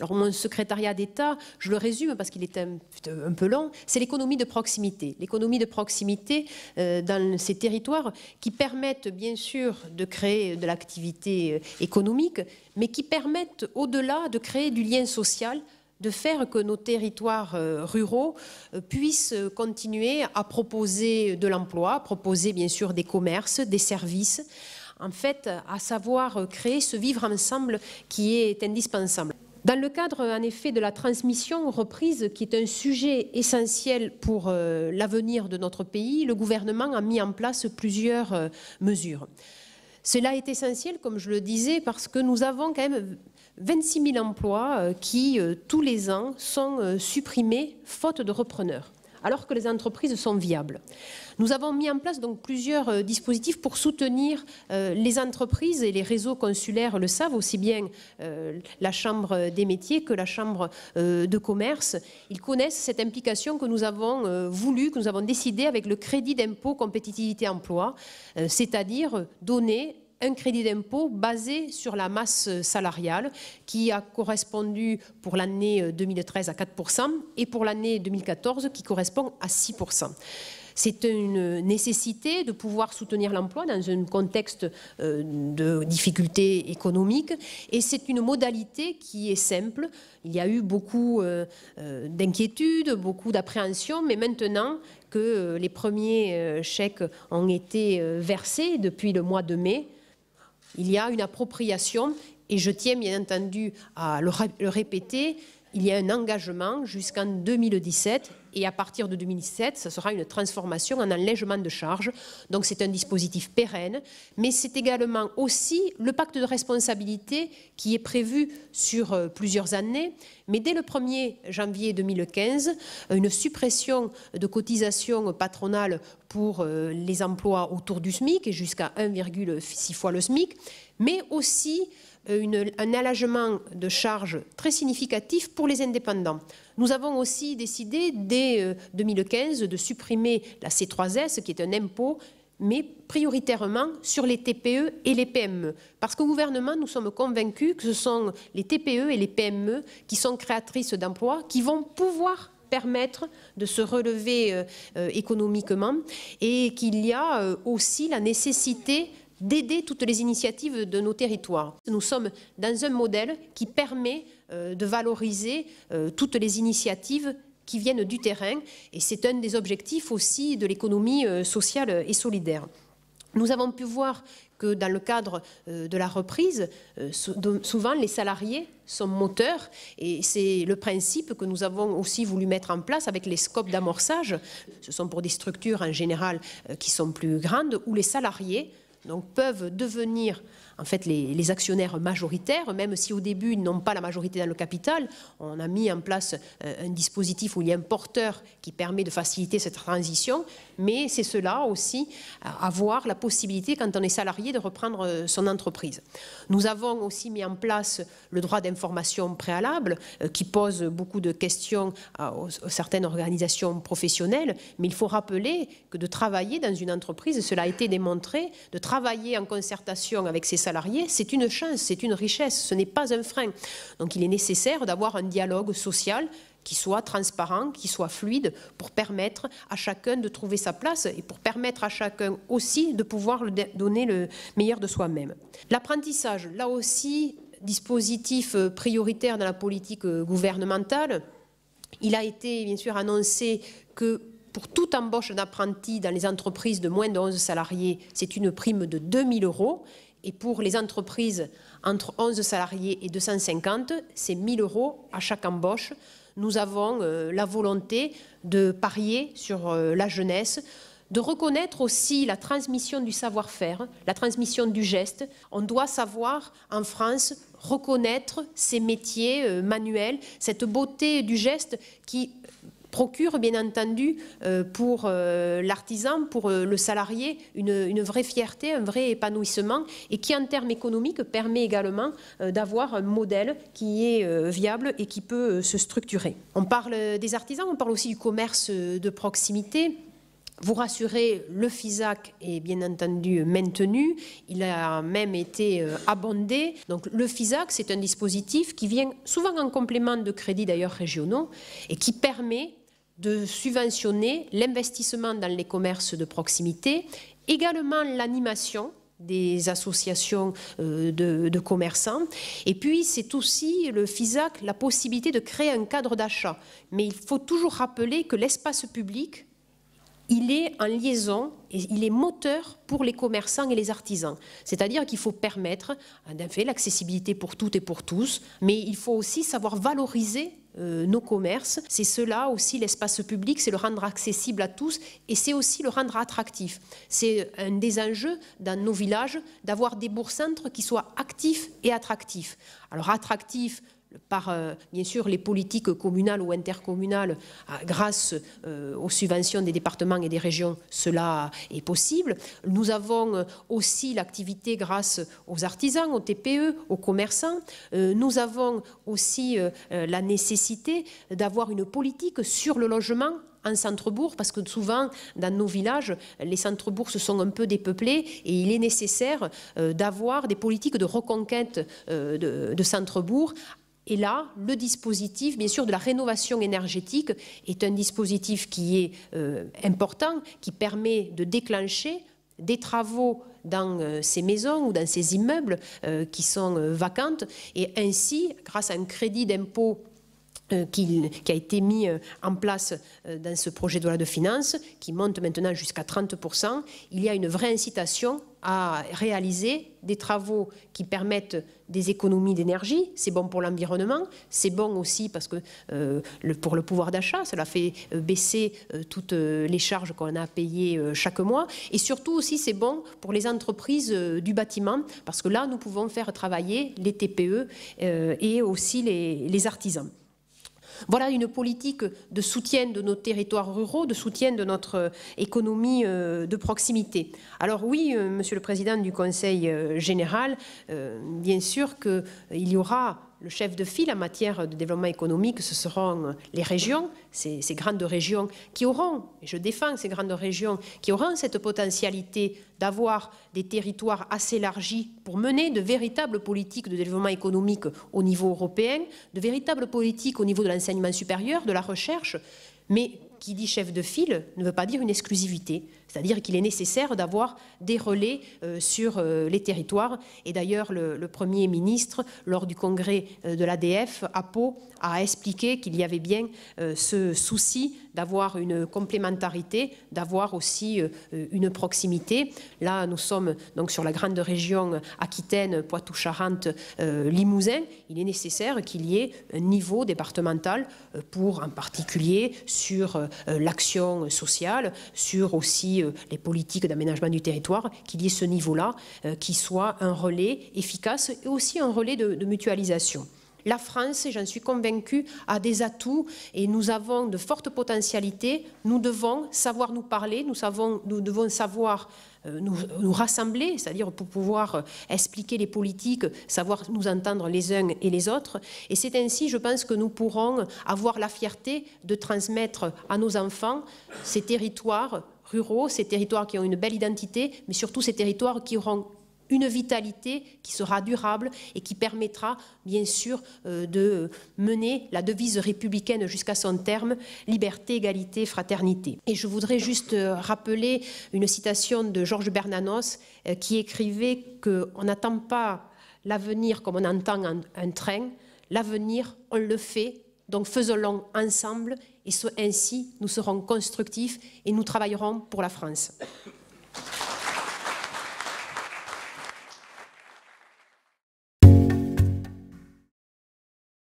Alors mon secrétariat d'État, je le résume parce qu'il est un peu long, c'est l'économie de proximité. L'économie de proximité dans ces territoires qui permettent bien sûr de créer de l'activité économique, mais qui permettent au-delà de créer du lien social, de faire que nos territoires ruraux puissent continuer à proposer de l'emploi, proposer bien sûr des commerces, des services, en fait à savoir créer ce vivre ensemble qui est indispensable. Dans le cadre en effet de la transmission reprise, qui est un sujet essentiel pour l'avenir de notre pays, le gouvernement a mis en place plusieurs mesures. Cela est essentiel, comme je le disais, parce que nous avons quand même 26 000 emplois qui, tous les ans, sont supprimés faute de repreneurs, alors que les entreprises sont viables. Nous avons mis en place donc plusieurs dispositifs pour soutenir les entreprises, et les réseaux consulaires le savent, aussi bien la Chambre des métiers que la Chambre de commerce. Ils connaissent cette implication que nous avons voulu, que nous avons décidé avec le crédit d'impôt compétitivité emploi, c'est-à-dire donner un crédit d'impôt basé sur la masse salariale qui a correspondu pour l'année 2013 à 4% et pour l'année 2014 qui correspond à 6%. C'est une nécessité de pouvoir soutenir l'emploi dans un contexte de difficultés économiques, et c'est une modalité qui est simple. Il y a eu beaucoup d'inquiétudes, beaucoup d'appréhension, mais maintenant que les premiers chèques ont été versés depuis le mois de mai, il y a une appropriation, et je tiens bien entendu à le répéter, il y a un engagement jusqu'en 2017, et à partir de 2017, ce sera une transformation en allègement de charges. Donc c'est un dispositif pérenne, mais c'est également aussi le pacte de responsabilité qui est prévu sur plusieurs années. Mais dès le 1er janvier 2015, une suppression de cotisations patronales pour les emplois autour du SMIC, et jusqu'à 1,6 fois le SMIC, mais aussi un allègement de charges très significatif pour les indépendants. Nous avons aussi décidé dès 2015 de supprimer la C3S, qui est un impôt, mais prioritairement sur les TPE et les PME. Parce qu'au gouvernement, nous sommes convaincus que ce sont les TPE et les PME qui sont créatrices d'emplois, qui vont pouvoir permettre de se relever économiquement, et qu'il y a aussi la nécessité d'aider toutes les initiatives de nos territoires. Nous sommes dans un modèle qui permet de valoriser toutes les initiatives qui viennent du terrain, et c'est un des objectifs aussi de l'économie sociale et solidaire. Nous avons pu voir que dans le cadre de la reprise, souvent les salariés sont moteurs, et c'est le principe que nous avons aussi voulu mettre en place avec les scopes d'amorçage. Ce sont pour des structures en général qui sont plus grandes, où les salariés donc peuvent devenir en fait les actionnaires majoritaires, même si au début ils n'ont pas la majorité dans le capital. On a mis en place un dispositif où il y a un porteur qui permet de faciliter cette transition, mais c'est cela aussi, avoir la possibilité quand on est salarié de reprendre son entreprise. Nous avons aussi mis en place le droit d'information préalable qui pose beaucoup de questions aux certaines organisations professionnelles, mais il faut rappeler que de travailler dans une entreprise, cela a été démontré, de travailler en concertation avec ses salariés, c'est une chance, c'est une richesse, ce n'est pas un frein. Donc il est nécessaire d'avoir un dialogue social qui soit transparent, qui soit fluide, pour permettre à chacun de trouver sa place et pour permettre à chacun aussi de pouvoir donner le meilleur de soi-même. L'apprentissage, là aussi, dispositif prioritaire dans la politique gouvernementale. Il a été bien sûr annoncé que pour toute embauche d'apprentis dans les entreprises de moins de 11 salariés, c'est une prime de 2 000 €. Et pour les entreprises entre 11 salariés et 250, c'est 1 000 € à chaque embauche. Nous avons la volonté de parier sur la jeunesse, de reconnaître aussi la transmission du savoir-faire, la transmission du geste. On doit savoir, en France, reconnaître ces métiers manuels, cette beauté du geste qui procure bien entendu pour l'artisan, pour le salarié, une vraie fierté, un vrai épanouissement, et qui en termes économiques permet également d'avoir un modèle qui est viable et qui peut se structurer. On parle des artisans, on parle aussi du commerce de proximité. vous rassurer, le FISAC est bien entendu maintenu, il a même été abondé. Donc le FISAC, c'est un dispositif qui vient souvent en complément de crédits d'ailleurs régionaux et qui permet de subventionner l'investissement dans les commerces de proximité, également l'animation des associations de commerçants. Et puis, c'est aussi, le FISAC, la possibilité de créer un cadre d'achat. Mais il faut toujours rappeler que l'espace public, il est en liaison et il est moteur pour les commerçants et les artisans. C'est-à-dire qu'il faut permettre, en effet, l'accessibilité pour toutes et pour tous, mais il faut aussi savoir valoriser nos commerces. C'est cela aussi l'espace public, c'est le rendre accessible à tous et c'est aussi le rendre attractif. C'est un des enjeux dans nos villages d'avoir des bourgs-centres qui soient actifs et attractifs. Alors attractifs par, bien sûr, les politiques communales ou intercommunales, grâce aux subventions des départements et des régions, cela est possible. Nous avons aussi l'activité grâce aux artisans, aux TPE, aux commerçants. Nous avons aussi la nécessité d'avoir une politique sur le logement en centre-bourg, parce que souvent, dans nos villages, les centres-bourgs se sont un peu dépeuplés et il est nécessaire d'avoir des politiques de reconquête de centre-bourg. Et là, le dispositif, bien sûr, de la rénovation énergétique est un dispositif qui est important, qui permet de déclencher des travaux dans ces maisons ou dans ces immeubles qui sont vacantes. Et ainsi, grâce à un crédit d'impôt qui a été mis en place dans ce projet de loi de finances, qui monte maintenant jusqu'à 30%, il y a une vraie incitation à réaliser des travaux qui permettent des économies d'énergie. C'est bon pour l'environnement, c'est bon aussi parce que pour le pouvoir d'achat, cela fait baisser toutes les charges qu'on a à payer chaque mois. Et surtout aussi, c'est bon pour les entreprises du bâtiment, parce que là, nous pouvons faire travailler les TPE et aussi les artisans. Voilà une politique de soutien de nos territoires ruraux, de soutien de notre économie de proximité. Alors oui, Monsieur le Président du Conseil général, bien sûr qu'il y aura le chef de file en matière de développement économique, ce seront les régions, ces grandes régions qui auront, et je défends ces grandes régions, qui auront cette potentialité d'avoir des territoires assez élargis pour mener de véritables politiques de développement économique au niveau européen, de véritables politiques au niveau de l'enseignement supérieur, de la recherche, mais qui dit chef de file ne veut pas dire une exclusivité. C'est-à-dire qu'il est nécessaire d'avoir des relais sur les territoires. Et d'ailleurs, le Premier ministre, lors du congrès de l'ADF à Pau, a expliqué qu'il y avait bien ce souci d'avoir une complémentarité, d'avoir aussi une proximité. Là, nous sommes donc sur la grande région Aquitaine, Poitou-Charentes, Limousin. Il est nécessaire qu'il y ait un niveau départemental pour, en particulier, sur l'action sociale, sur aussi les politiques d'aménagement du territoire, qu'il y ait ce niveau-là qui soit un relais efficace et aussi un relais de mutualisation. La France, j'en suis convaincue, a des atouts et nous avons de fortes potentialités. Nous devons savoir nous parler, nous devons savoir nous rassembler, c'est-à-dire pour pouvoir expliquer les politiques, savoir nous entendre les uns et les autres. Et c'est ainsi, je pense, que nous pourrons avoir la fierté de transmettre à nos enfants ces territoires ruraux, ces territoires qui ont une belle identité, mais surtout ces territoires qui auront une vitalité qui sera durable et qui permettra bien sûr de mener la devise républicaine jusqu'à son terme, liberté, égalité, fraternité. Et je voudrais juste rappeler une citation de Georges Bernanos qui écrivait qu'on n'attend pas l'avenir comme on entend un train, l'avenir on le fait, donc faisons-le ensemble et ainsi nous serons constructifs et nous travaillerons pour la France.